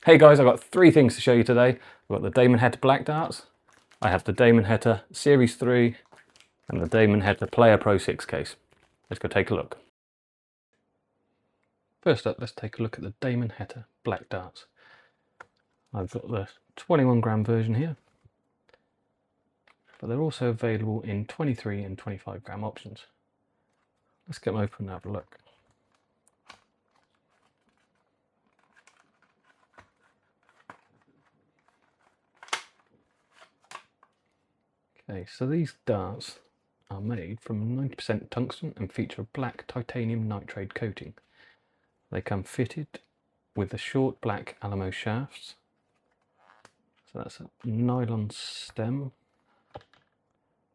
Hey guys, I've got three things to show you today. I've got the Damon Heta Black darts, I have the Damon Heta Series 3, and the Damon Heta Player Pro 6 case. Let's go take a look. First up, let's take a look at the Damon Heta Black darts. I've got the 21 gram version here, but they're also available in 23 and 25 gram options. Let's get them open and have a look. Okay, so these darts are made from 90% tungsten and feature a black titanium nitride coating. They come fitted with the short black Alamo shafts. So that's a nylon stem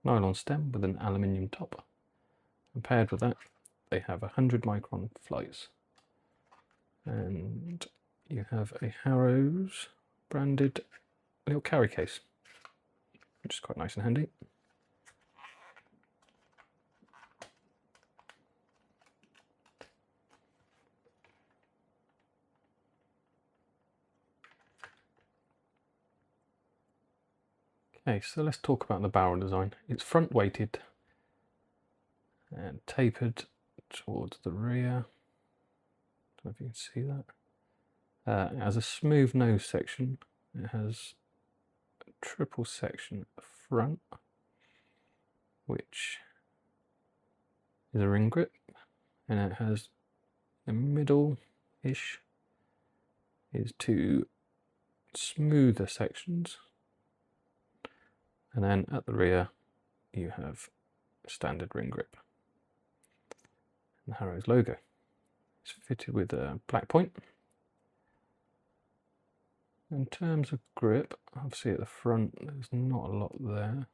with an aluminium top. And paired with that, they have 100 micron flights. And you have a Harrows branded little carry case, which is quite nice and handy. Okay, so let's talk about the barrel design. It's front weighted and tapered towards the rear. I don't know if you can see that. It has a smooth nose section. It has a triple section at the front, which is a ring grip, and it has the middle-ish is two smoother sections, and then at the rear you have standard ring grip and the Harrows logo. It's fitted with a black point. In terms of grip, obviously at the front there's not a lot there.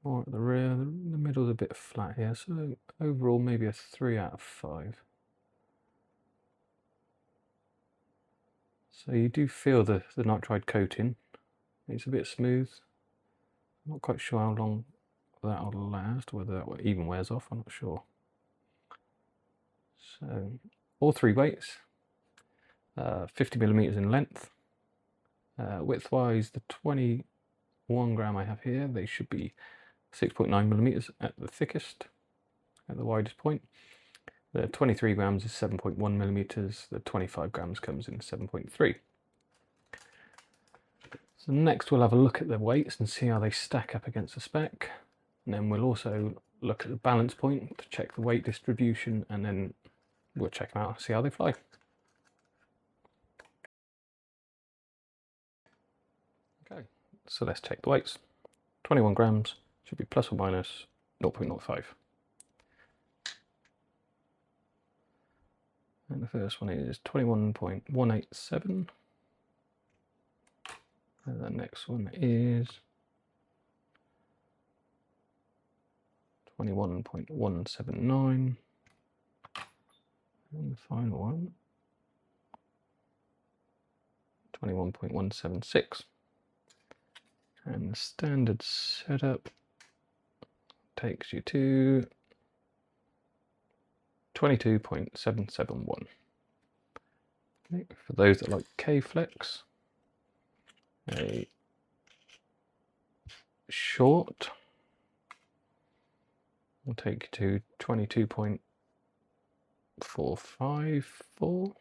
More at the rear, the middle's a bit flat here, so overall maybe a 3 out of 5. So you do feel the nitride coating. It's a bit smooth. I'm not quite sure how long that'll last, whether that even wears off, I'm not sure. So all three weights, 50mm in length. Width-wise, the 21 gram I have here, they should be 6.9mm at the thickest, at the widest point. The 23 grams is 7.1mm, the 25 grams comes in 7.3. So next we'll have a look at the weights and see how they stack up against the spec. And then we'll also look at the balance point to check the weight distribution, and then we'll check them out and see how they fly. Okay, so let's check the weights. 21 grams should be plus or minus 0.05. And the first one is 21.187. And the next one is 21.179. And the final one, 21.176. And the standard setup takes you to 22.771. Okay, for those that like K-Flex, a short will take you to 22.454.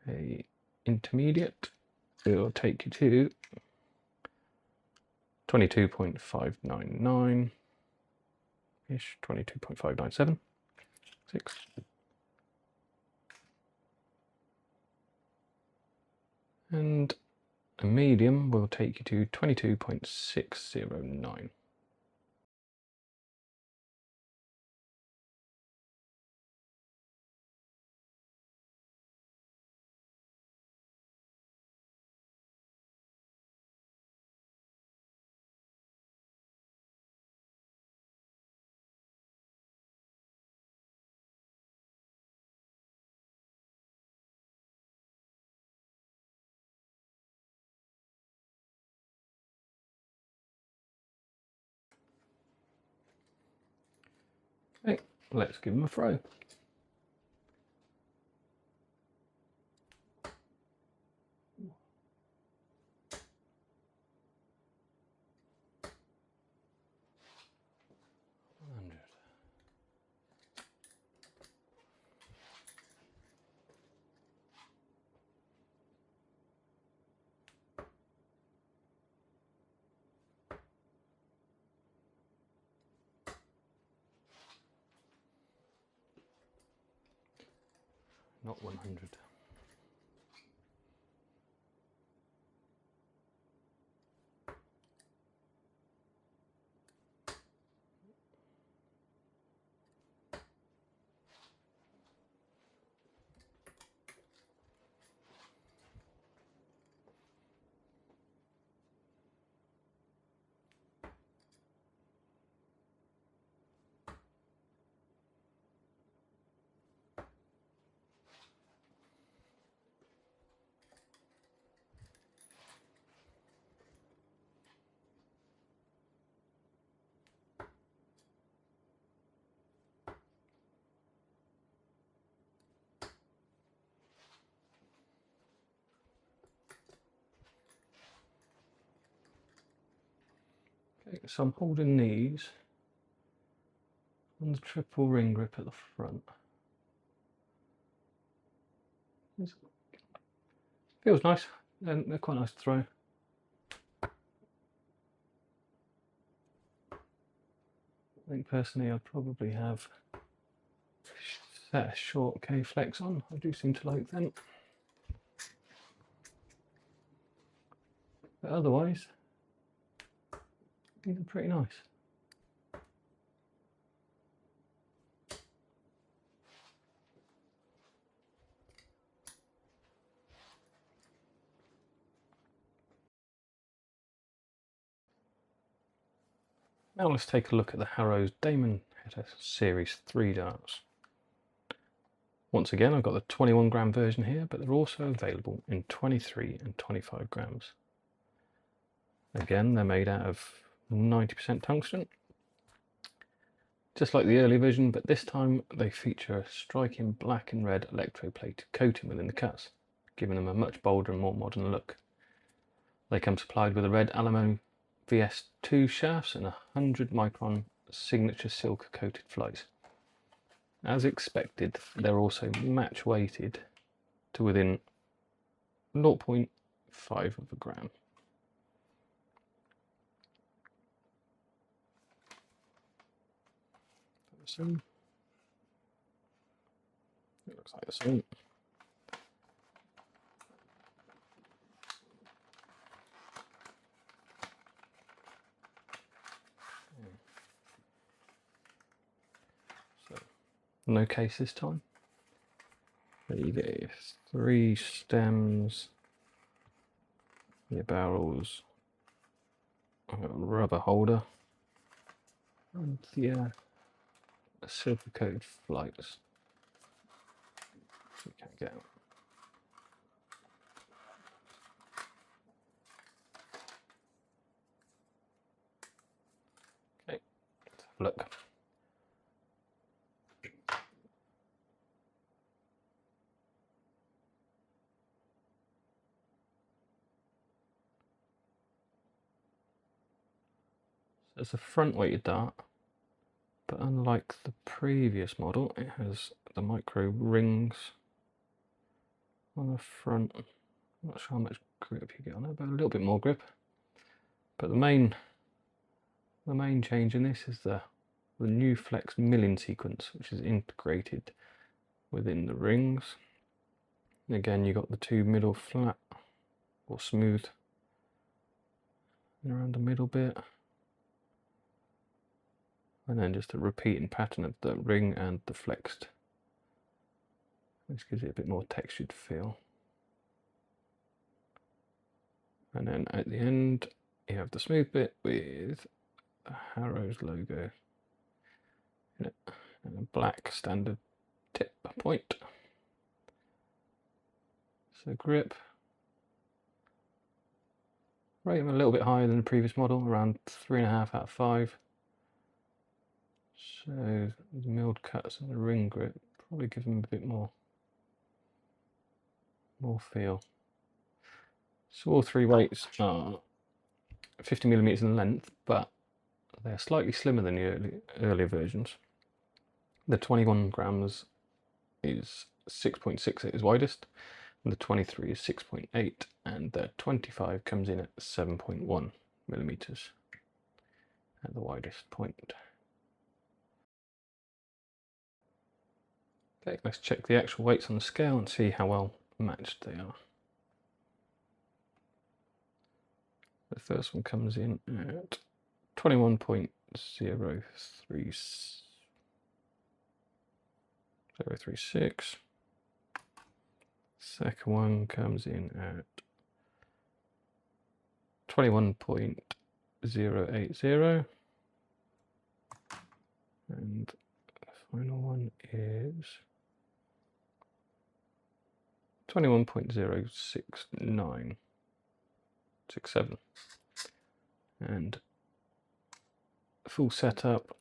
A intermediate will take you to 22.599 ish, 22.597. 6. And a medium will take you to 22.609. Okay, let's give them a throw. Not 100. Okay, so I'm holding these on the triple ring grip at the front. Feels nice, and they're quite nice to throw. I think personally I'd probably have set a short K-flex on. I do seem to like them. But otherwise, these are pretty nice. Now let's take a look at the Harrows Damon Heta Series 3 darts. Once again, I've got the 21 gram version here, but they're also available in 23 and 25 grams. Again, they're made out of 90% tungsten, just like the earlier version, but this time they feature a striking black and red electroplated coating within the cuts, giving them a much bolder and more modern look. They come supplied with a red Alamo VS2 shafts and 100 micron signature silk coated flights. As expected, they're also match weighted to within 0.5 of a gram. So it looks like the same. So no case this time. There you go, 3 stems, your barrels, a rubber holder, and the silver coated flights. So you can't get out. Okay, let's have a look. So it's a front weighted dart, but unlike the previous model, it has the micro rings on the front. I'm not sure how much grip you get on it, but a little bit more grip. But the main change in this is the new flex milling sequence, which is integrated within the rings. And again, you got the 2 middle flat or smooth around the middle bit, and then just a repeating pattern of the ring and the flexed. This gives it a bit more textured feel. And then at the end, you have the smooth bit with the Harrows logo in it, and a black standard tip point. So grip, rate them a little bit higher than the previous model, around 3.5 out of 5. So the milled cuts and the ring grip probably give them a bit more feel. So all three weights are 50mm in length, but they're slightly slimmer than the earlier versions. The 21 grams is 6.68 is widest, and the 23 is 6.8, and the 25 comes in at 7.1mm at the widest point. Okay, let's check the actual weights on the scale and see how well matched they are. The first one comes in at 21.036. Second one comes in at 21.080. And the final one is 21.06967. And full setup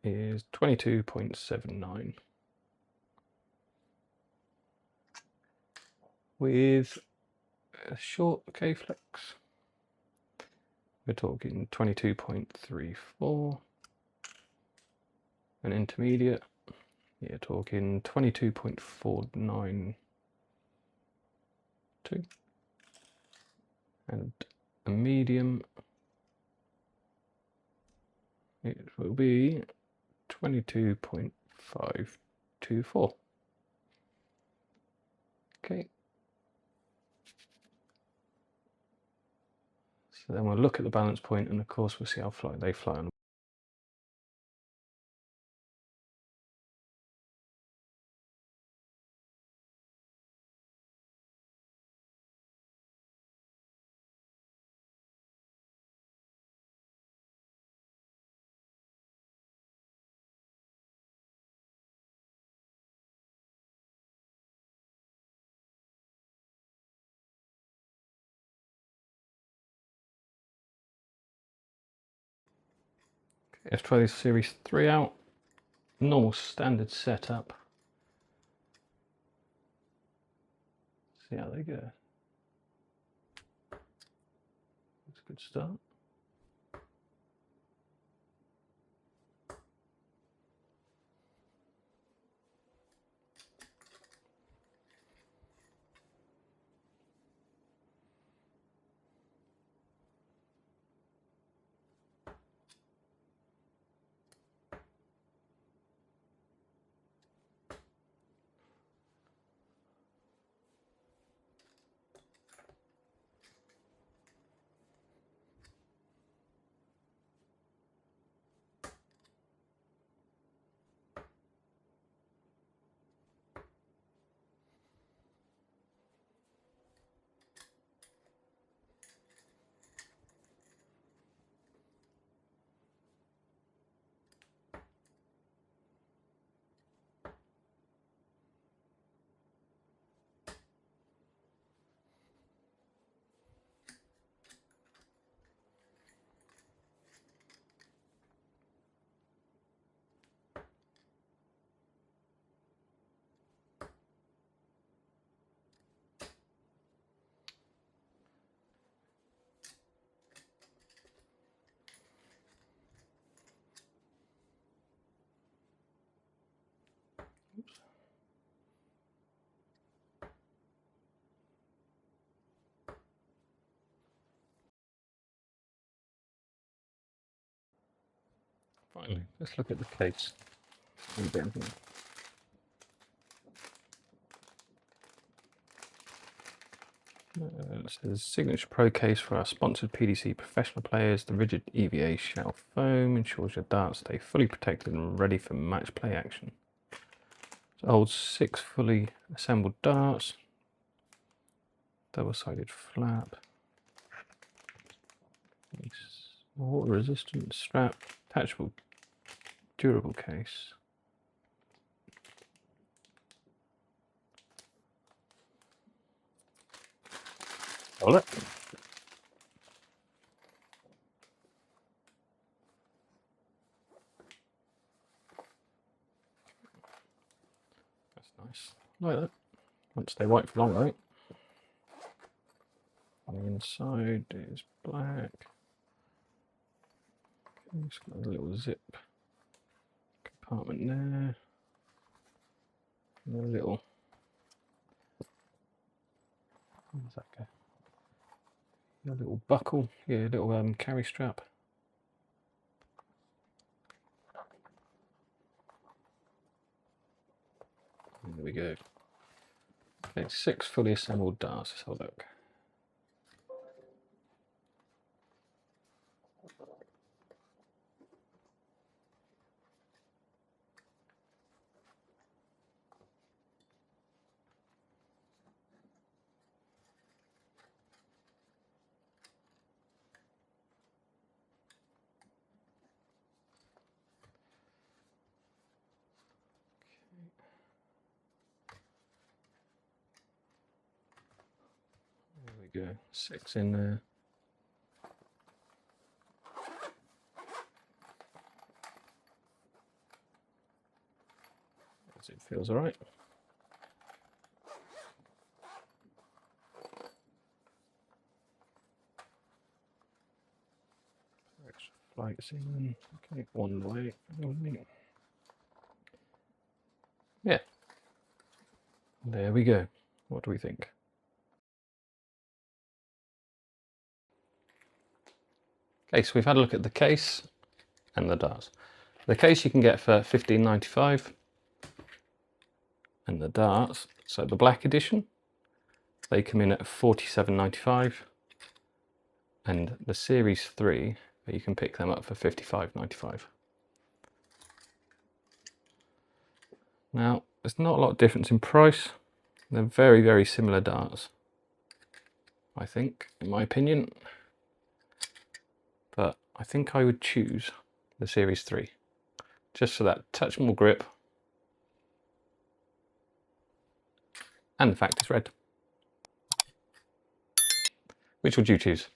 is 22.79. With a short K-flex, we're talking 22.34. An intermediate, you're talking 22.492. And a medium, it will be 22.524. Okay. So then we'll look at the balance point, and of course we'll see how they fly on. Okay, let's try this Series 3 out. Normal standard setup. See how they go. That's a good start. Oops. Finally, let's look at the case. It says Signature Pro case for our sponsored PDC professional players. The rigid EVA shell foam ensures your darts stay fully protected and ready for match play action. It holds 6 fully assembled darts, double-sided flap, water-resistant strap, attachable, durable case. Hold it. like that. Won't stay white for long, right? On the inside is black. Okay, it's got a little zip compartment there. And a little. Where's that go? A little buckle, yeah, a little carry strap. There we go. Okay, 6 fully assembled darts. Let's have a look. There we go, 6 in there. It feels all right. Extra flights in. Okay, one way only. Yeah. There we go. What do we think? Okay, so we've had a look at the case and the darts. The case you can get for $15.95, and the darts, so the black edition, they come in at $47.95, and the Series 3, you can pick them up for $55.95. Now, there's not a lot of difference in price. They're very, very similar darts, I think, in my opinion. But I think I would choose the Series 3, just for that touch more grip, and the fact it's red. Which would you choose?